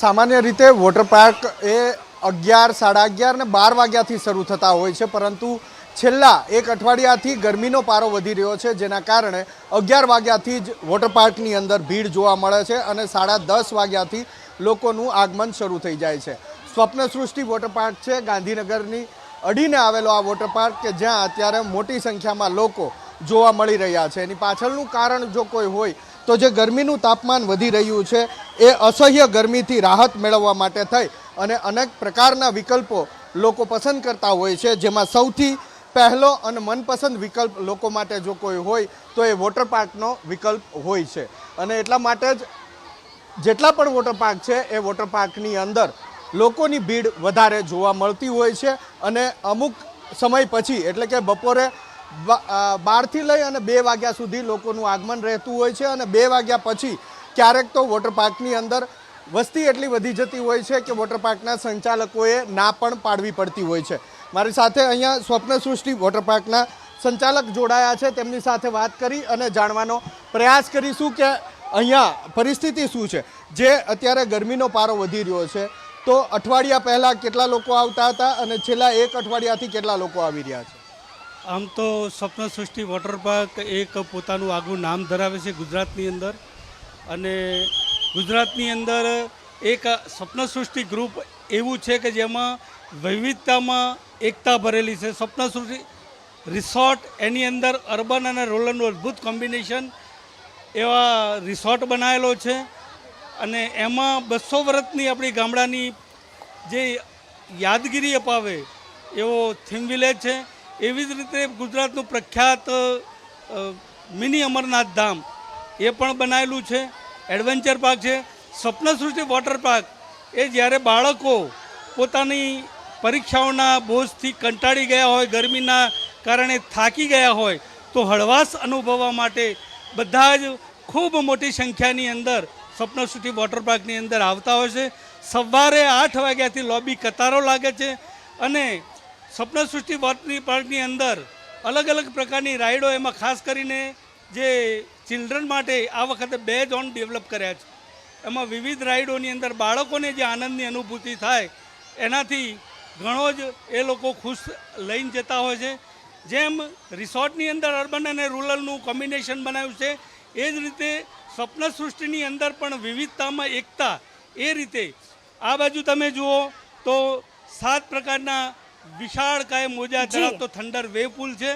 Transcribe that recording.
સામાન્ય રીતે water park એ 11, 11:30 ને 12 વાગ્યાથી શરૂ થતા હોય છે, પરંતુ છેલ્લા એક અઠવાડિયાથી ગરમીનો પારો વધી રહ્યો છે, જેના કારણે 11 વાગ્યાથી જ વોટર પાર્કની અંદર ભીડ જોવા મળે છે અને 10:30 વાગ્યાથી લોકોનું આગમન શરૂ થઈ જાય છે। સ્વપ્ન સૃષ્ટિ વોટર પાર્ક છે ગાંધીનગરની અડીને આવેલો આ વોટર પાર્ક કે જ્યાં અત્યારે મોટી સંખ્યામાં લોકો જોવા મળી રહ્યા છે। એની પાછળનું કારણ જો કોઈ હોય તો જે ગરમીનું તાપમાન વધી રહ્યું છે એ અસહ્ય ગરમીથી રાહત મેળવવા માટે થઈ અને અનેક પ્રકારના વિકલ્પો લોકો પસંદ કરતા હોય છે, જેમાં સૌથી પહેલો અને મનપસંદ વિકલ્પ લોકો માટે જો કોઈ હોય તો એ વોટર પાર્કનો વિકલ્પ હોય છે। અને એટલા માટે જ જેટલા પણ વોટર પાર્ક છે એ વોટર પાર્કની અંદર લોકોની ભીડ વધારે જોવા મળતી હોય છે અને અમુક સમય પછી એટલે કે બપોરે 12 થી લઈ અને 2 વાગ્યા સુધી લોકોનું આગમન રહેતું હોય છે અને 2 વાગ્યા પછી ક્યારેક તો વોટર પાર્કની અંદર વસ્તી એટલી વધી જતી હોય છે કે વોટર પાર્કના સંચાલકોએ ના પણ પાડવી પડતી હોય છે। મારી સાથે અહીંયા સ્વપ્ન સૃષ્ટિ વોટર પાર્કના સંચાલક જોડાયા છે, તેમની સાથે વાત કરી અને જાણવાનો પ્રયાસ કરીશું કે અહીંયા પરિસ્થિતિ શું છે। જે અત્યારે ગરમીનો પારો વધી રહ્યો છે તો અઠવાડિયા પહેલાં કેટલા લોકો આવતા હતા અને છેલ્લા એક અઠવાડિયાથી કેટલા લોકો આવી રહ્યા છે? આમ તો સ્વપ્ન સૃષ્ટિ વોટર પાર્ક એક પોતાનું આગવું નામ ધરાવે છે ગુજરાતની અંદર, અને ગુજરાતની અંદર એક સ્વપ્ન સૃષ્ટિ ગ્રુપ એવું છે કે જેમાં વિવિધતામાં એકતા ભરેલી છે। સ્વપ્ન સૃષ્ટિ રિસોર્ટ, એની અંદર અર્બન અને રૂરલનું અદ્ભુત કોમ્બિનેશન એવા રિસોર્ટ બનાવેલો છે અને એમાં 200 વર્ષની આપણી ગામડાની જે યાદગીરી અપાવે એવો થીમ વિલેજ છે। એવી જ રીતે ગુજરાતનું પ્રખ્યાત મિની અમરનાથ ધામ એ પણ બનાવેલું છે, એડવેન્ચર પાર્ક છે। સ્વપ્ન સૃષ્ટિ વોટર પાર્ક એ જ્યારે બાળકો પોતાની પરીક્ષાઓના બોજથી કંટાળી ગયા હોય, ગરમીના કારણે થાકી ગયા હોય, તો હળવાશ અનુભવવા માટે બધા જ ખૂબ મોટી સંખ્યાની અંદર સ્વપ્ન સૃષ્ટિ વોટર પાર્કની અંદર આવતા હોય છે। સવારે 8 વાગ્યાથી લોબી કતારો લાગે છે અને સ્વપ્ન સૃષ્ટિ વોટર પાર્કની અંદર અલગ અલગ પ્રકારની રાઈડો, એમાં ખાસ કરીને જે ચિલ્ડ્રન માટે આ વખતે 2 ઝોન ડેવલપ કર્યા છે। એમાં વિવિધ રાઈડોની અંદર બાળકોને જે આનંદની અનુભૂતિ થાય એનાથી ઘણો જ એ લોકો ખુશ લઈને જતા હોય છે। જેમ રિસોર્ટની અંદર અર્બન અને રૂરલનું કોમ્બિનેશન બનાવ્યું છે, એ જ રીતે સ્વપ્ન સૃષ્ટિની અંદર પણ વિવિધતામાં એકતા, એ રીતે આ બાજુ તમે જુઓ તો 7 પ્રકારના વિશાળ કાય મોજા ધરાવતો થંડર વેવ પુલ છે।